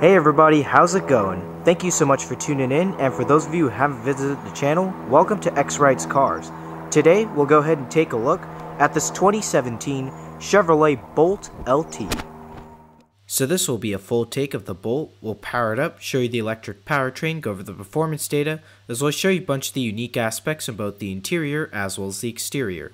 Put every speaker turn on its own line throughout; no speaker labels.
Hey everybody, how's it going? Thank you so much for tuning in, and for those of you who haven't visited the channel, welcome to X Rides Cars. Today, we'll go ahead and take a look at this 2017 Chevrolet Bolt LT. So this will be a full take of the Bolt. We'll power it up, show you the electric powertrain, go over the performance data, as well as show you a bunch of the unique aspects of both the interior as well as the exterior.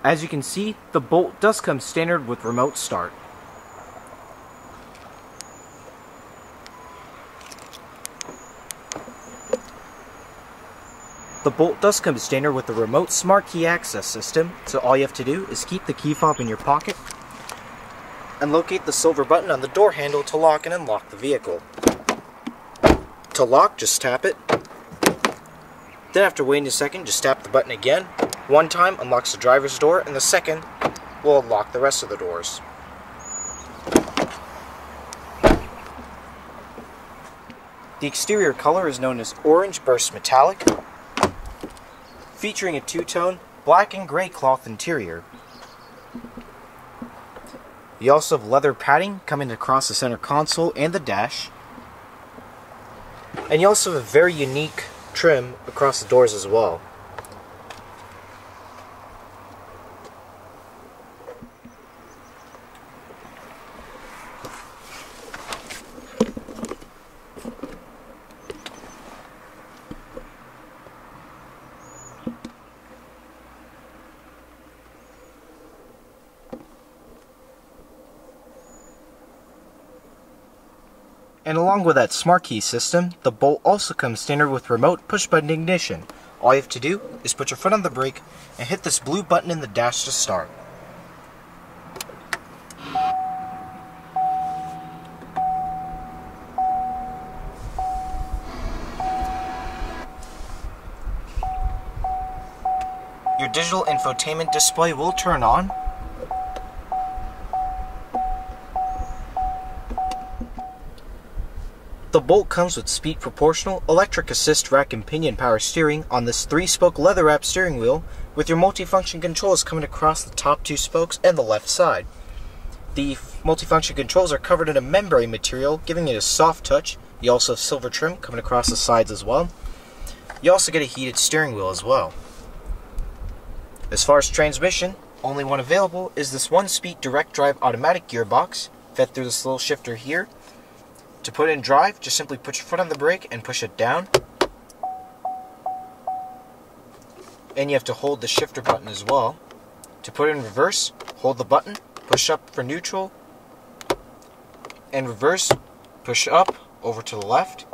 As you can see, the Bolt does come standard with remote start. The Bolt does come standard with the remote smart key access system, so all you have to do is keep the key fob in your pocket and locate the silver button on the door handle to lock and unlock the vehicle. To lock, just tap it. Then after waiting a second, just tap the button again. One time unlocks the driver's door, and the second will unlock the rest of the doors. The exterior color is known as Orange Burst Metallic, featuring a two-tone black and gray cloth interior. You also have leather padding coming across the center console and the dash. And you also have a very unique trim across the doors as well. And along with that smart key system, the Bolt also comes standard with remote push-button ignition. All you have to do is put your foot on the brake and hit this blue button in the dash to start. Your digital infotainment display will turn on. The Bolt comes with speed proportional, electric assist rack and pinion power steering on this 3-spoke leather-wrapped steering wheel with your multifunction controls coming across the top 2 spokes and the left side. The multifunction controls are covered in a membrane material, giving it a soft touch. You also have silver trim coming across the sides as well. You also get a heated steering wheel as well. As far as transmission, only one available is this 1-speed direct drive automatic gearbox fed through this little shifter here. To put in drive, just simply put your foot on the brake and push it down. And you have to hold the shifter button as well. To put in reverse, hold the button, push up for neutral, and reverse, push up over to the left.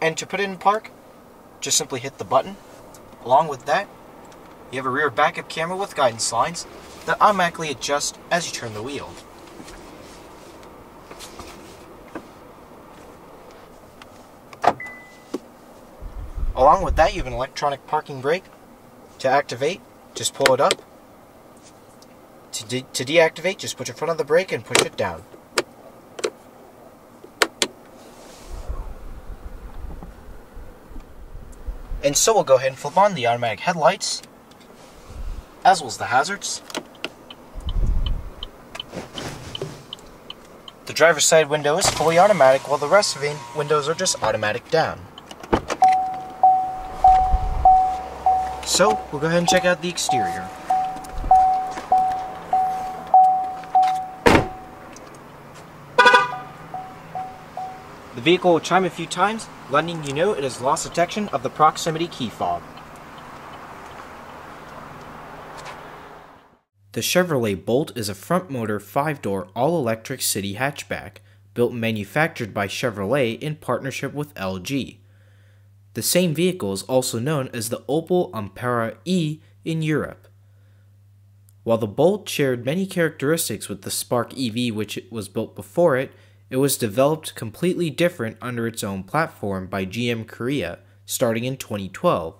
And to put it in park, just simply hit the button. Along with that, you have a rear backup camera with guidance lines that automatically adjust as you turn the wheel. Along with that, you have an electronic parking brake. To activate, just pull it up. To deactivate, just put your foot on the brake and push it down. And so we'll go ahead and flip on the automatic headlights, as well as the hazards. The driver's side window is fully automatic, while the rest of the windows are just automatic down. So, we'll go ahead and check out the exterior. The vehicle will chime a few times, letting you know it has lost detection of the proximity key fob. The Chevrolet Bolt is a front-motor 5-door all-electric city hatchback, built and manufactured by Chevrolet in partnership with LG. The same vehicle is also known as the Opel Ampera E in Europe. While the Bolt shared many characteristics with the Spark EV which was built before it, it was developed completely different under its own platform by GM Korea, starting in 2012.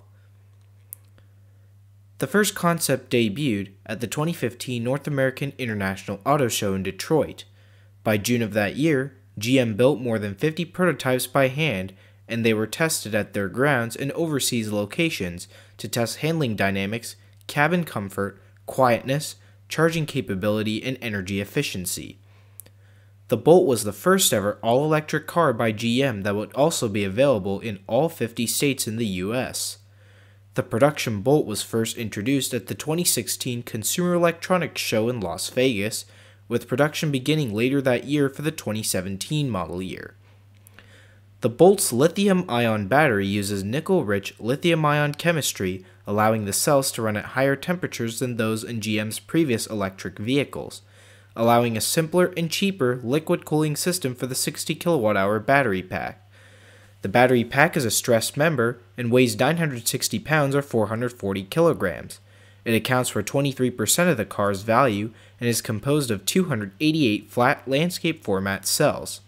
The first concept debuted at the 2015 North American International Auto Show in Detroit. By June of that year, GM built more than 50 prototypes by hand, and they were tested at their grounds and overseas locations to test handling dynamics, cabin comfort, quietness, charging capability, and energy efficiency. The Bolt was the first ever all-electric car by GM that would also be available in all 50 states in the US. The production Bolt was first introduced at the 2016 Consumer Electronics Show in Las Vegas, with production beginning later that year for the 2017 model year. The Bolt's lithium-ion battery uses nickel-rich lithium-ion chemistry, allowing the cells to run at higher temperatures than those in GM's previous electric vehicles, allowing a simpler and cheaper liquid cooling system for the 60 kWh battery pack. The battery pack is a stressed member and weighs 960 pounds or 440 kilograms. It accounts for 23% of the car's value and is composed of 288 flat landscape format cells.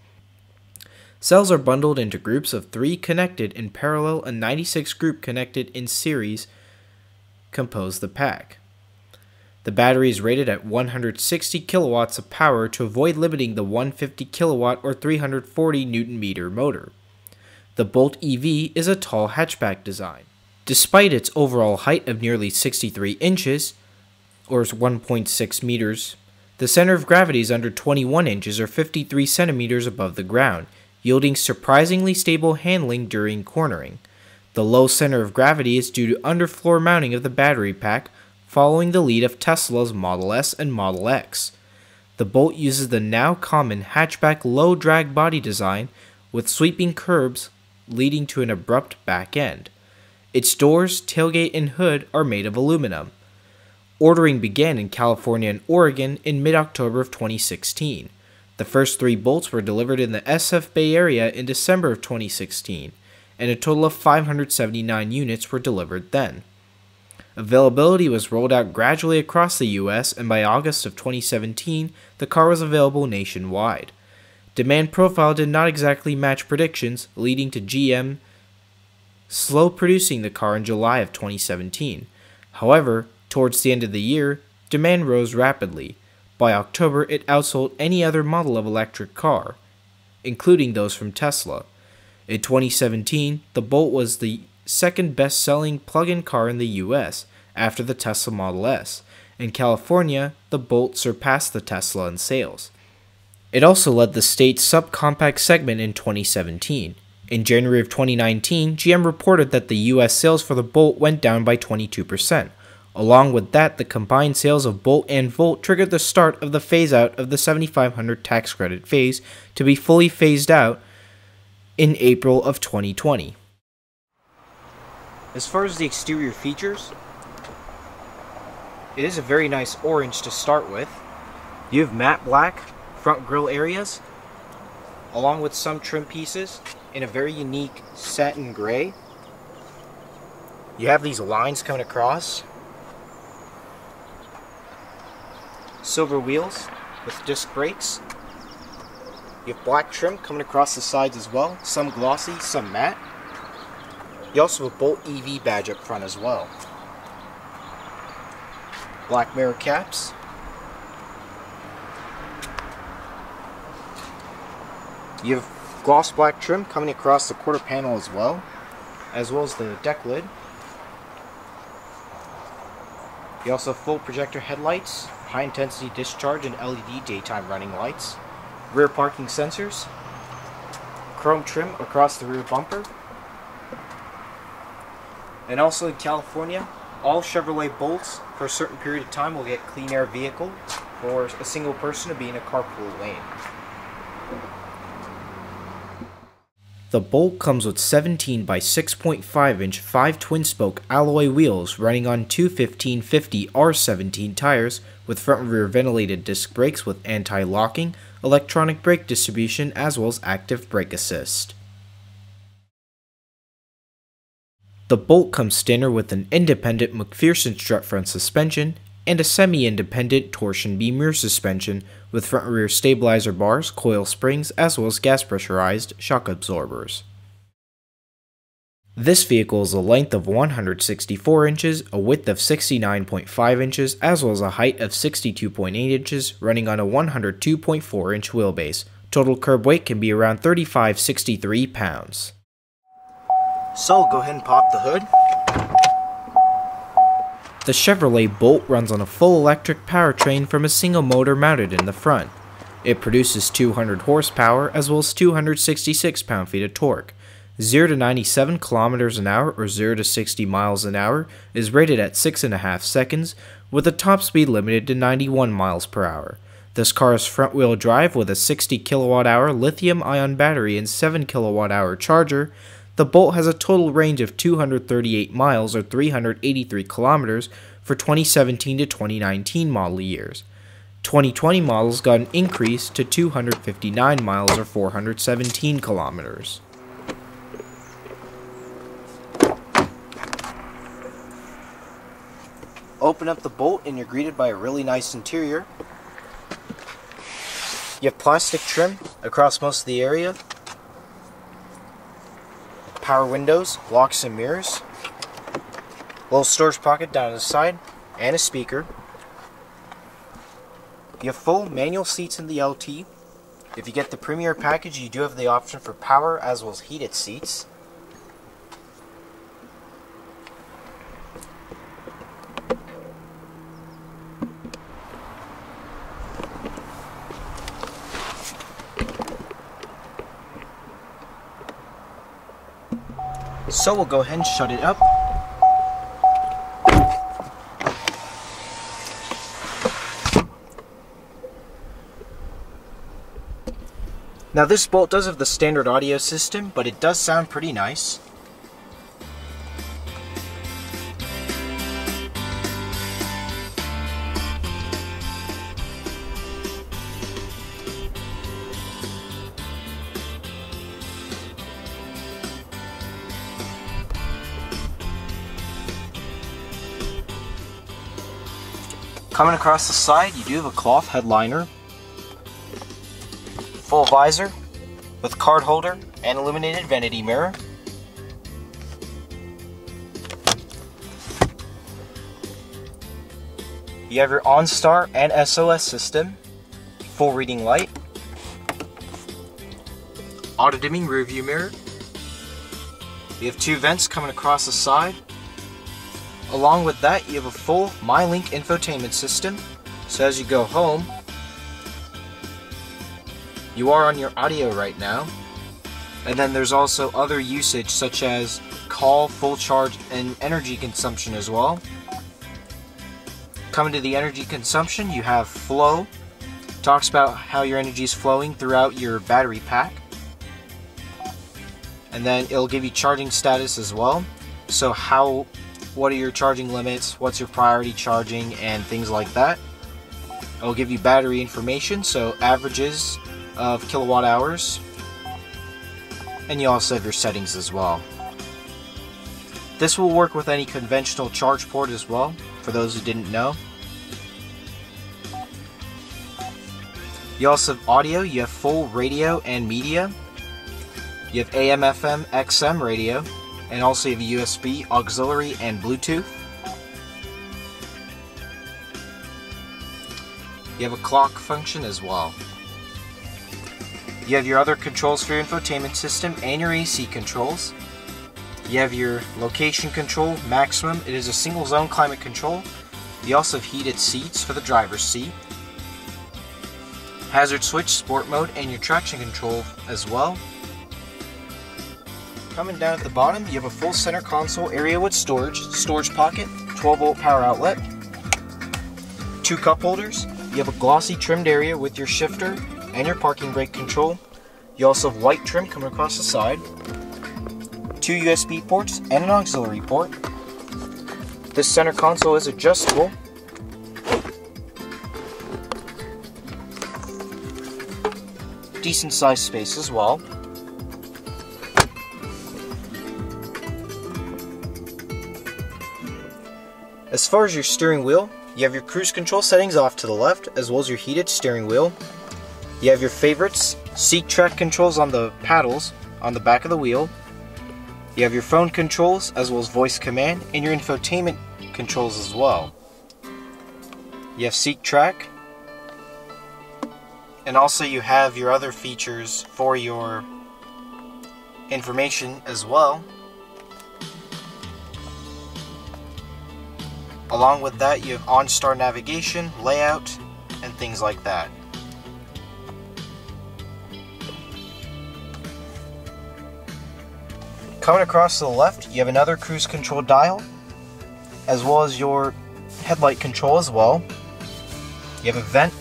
Cells are bundled into groups of 3 connected in parallel and 96 group connected in series compose the pack. The battery is rated at 160 kilowatts of power to avoid limiting the 150 kilowatt or 340 Nm motor. The Bolt EV is a tall hatchback design. Despite its overall height of nearly 63 inches, or 1.6 meters, the center of gravity is under 21 inches or 53 centimeters above the ground, yielding surprisingly stable handling during cornering. The low center of gravity is due to underfloor mounting of the battery pack, following the lead of Tesla's Model S and Model X. The Bolt uses the now common hatchback low-drag body design with sweeping curbs leading to an abrupt back end. Its doors, tailgate, and hood are made of aluminum. Ordering began in California and Oregon in mid-October of 2016. The first 3 Bolts were delivered in the SF Bay Area in December of 2016, and a total of 579 units were delivered then. Availability was rolled out gradually across the US, and by August of 2017, the car was available nationwide. Demand profile did not exactly match predictions, leading to GM slow producing the car in July of 2017. However, towards the end of the year, demand rose rapidly. By October, it outsold any other model of electric car, including those from Tesla. In 2017, the Bolt was the second best-selling plug-in car in the US, after the Tesla Model S. In California, the Bolt surpassed the Tesla in sales. It also led the state's subcompact segment in 2017. In January of 2019, GM reported that the US sales for the Bolt went down by 22%. Along with that, the combined sales of Bolt and Volt triggered the start of the phase-out of the 7500 tax credit phase to be fully phased out in April of 2020. As far as the exterior features, it is a very nice orange to start with. You have matte black front grille areas, along with some trim pieces in a very unique satin gray. You have these lines coming across. Silver wheels with disc brakes. You have black trim coming across the sides as well, some glossy, some matte. You also have a Bolt EV badge up front as well. Black mirror caps. You have gloss black trim coming across the quarter panel as well as the deck lid. You also have full projector headlights, high intensity discharge and LED daytime running lights, rear parking sensors, chrome trim across the rear bumper, and also in California, all Chevrolet Bolts for a certain period of time will get clean air vehicle for a single person to be in a carpool lane. The Bolt comes with 17 by 6.5 inch 5 twin-spoke alloy wheels running on two 1550 R17 tires with front and rear ventilated disc brakes with anti-locking, electronic brake distribution, as well as active brake assist. The Bolt comes standard with an independent McPherson strut front suspension and a semi-independent torsion beam rear suspension with front and rear stabilizer bars, coil springs, as well as gas pressurized shock absorbers. This vehicle is a length of 164 inches, a width of 69.5 inches, as well as a height of 62.8 inches, running on a 102.4 inch wheelbase. Total curb weight can be around 3563 pounds. So I'll go ahead and pop the hood. The Chevrolet Bolt runs on a full electric powertrain from a single motor mounted in the front. It produces 200 horsepower as well as 266 pound-feet of torque. 0 to 97 kilometers an hour or 0 to 60 miles an hour is rated at 6.5 seconds, with a top speed limited to 91 miles per hour. This car is front-wheel drive with a 60 kilowatt-hour lithium-ion battery and 7 kilowatt-hour charger. The Bolt has a total range of 238 miles or 383 kilometers for 2017 to 2019 model years. 2020 models got an increase to 259 miles or 417 kilometers. Open up the Bolt and you're greeted by a really nice interior. You have plastic trim across most of the area. Power windows, locks and mirrors. Little storage pocket down the side and a speaker. You have full manual seats in the LT. If you get the Premier package, you do have the option for power as well as heated seats. So we'll go ahead and shut it up. Now this Bolt does have the standard audio system, but it does sound pretty nice. Coming across the side, you do have a cloth headliner, full visor with card holder and illuminated vanity mirror. You have your OnStar and SOS system, full reading light, auto dimming rear view mirror. You have two vents coming across the side. Along with that, you have a full MyLink infotainment system, so as you go home, you are on your audio right now. And then there's also other usage such as call, full charge, and energy consumption as well. Coming to the energy consumption, you have flow. Talks about how your energy is flowing throughout your battery pack. And then it'll give you charging status as well. So what are your charging limits, what's your priority charging, and things like that. It'll give you battery information, so averages of kilowatt hours, and you also have your settings as well. This will work with any conventional charge port as well, for those who didn't know. You also have audio, you have full radio and media. You have AM, FM, XM radio, and also you have USB, auxiliary, and Bluetooth. You have a clock function as well. You have your other controls for your infotainment system and your AC controls. You have your location control, maximum. It is a single zone climate control. You also have heated seats for the driver's seat. Hazard switch, sport mode, and your traction control as well. Coming down at the bottom, you have a full center console area with storage pocket, 12-volt power outlet, two cup holders. You have a glossy trimmed area with your shifter and your parking brake control. You also have white trim coming across the side, two USB ports and an auxiliary port. This center console is adjustable. Decent sized space as well. As far as your steering wheel, you have your cruise control settings off to the left, as well as your heated steering wheel. You have your favorites, seat track controls on the paddles on the back of the wheel. You have your phone controls, as well as voice command, and your infotainment controls as well. You have seat track, and also you have your other features for your information as well. Along with that, you have OnStar navigation, layout, and things like that. Coming across to the left, you have another cruise control dial, as well as your headlight control as well. You have a vent,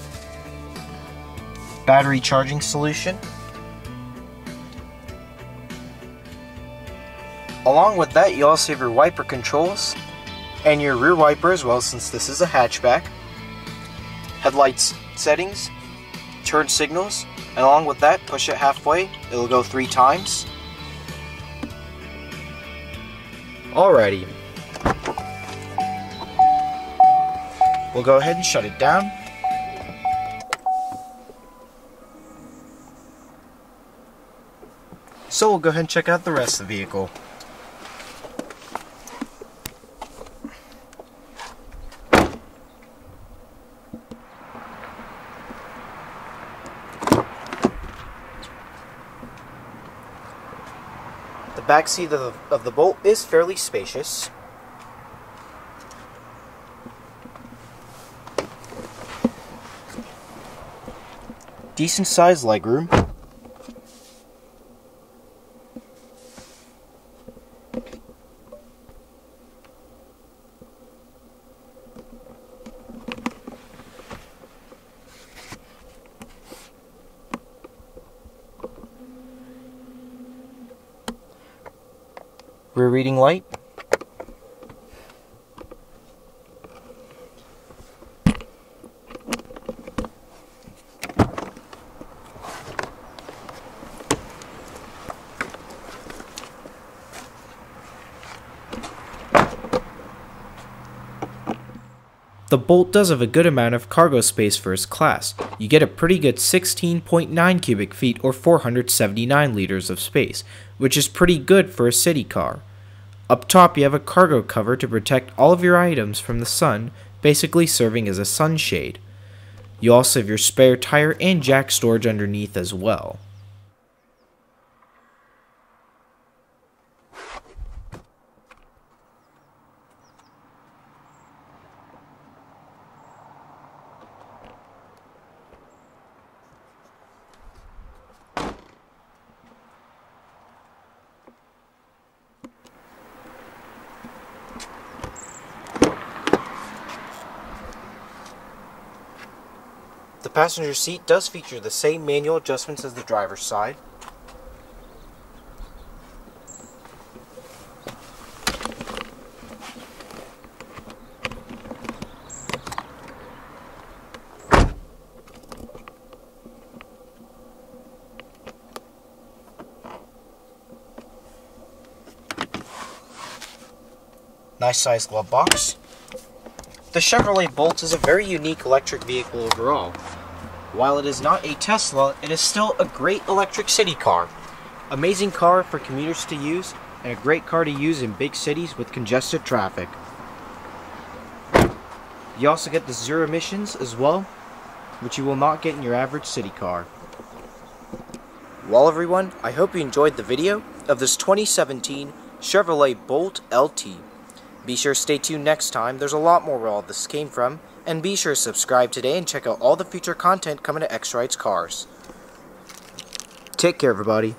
battery charging solution. Along with that, you also have your wiper controls and your rear wiper as well, since this is a hatchback. Headlights settings, turn signals, and along with that, push it halfway, it'll go 3 times. Alrighty. We'll go ahead and shut it down. So we'll go ahead and check out the rest of the vehicle. The back seat of the Bolt is fairly spacious. Decent sized legroom. Rear reading light. The Bolt does have a good amount of cargo space for its class. You get a pretty good 16.9 cubic feet or 479 liters of space, which is pretty good for a city car. Up top you have a cargo cover to protect all of your items from the sun, basically serving as a sunshade. You also have your spare tire and jack storage underneath as well. The passenger seat does feature the same manual adjustments as the driver's side. Nice sized glove box. The Chevrolet Bolt is a very unique electric vehicle overall. While it is not a Tesla, it is still a great electric city car. Amazing car for commuters to use, and a great car to use in big cities with congested traffic. You also get the zero emissions as well, which you will not get in your average city car. Well everyone, I hope you enjoyed the video of this 2017 Chevrolet Bolt LT. Be sure to stay tuned next time, there's a lot more where all this came from, and be sure to subscribe today and check out all the future content coming to X Rides Cars. Take care everybody.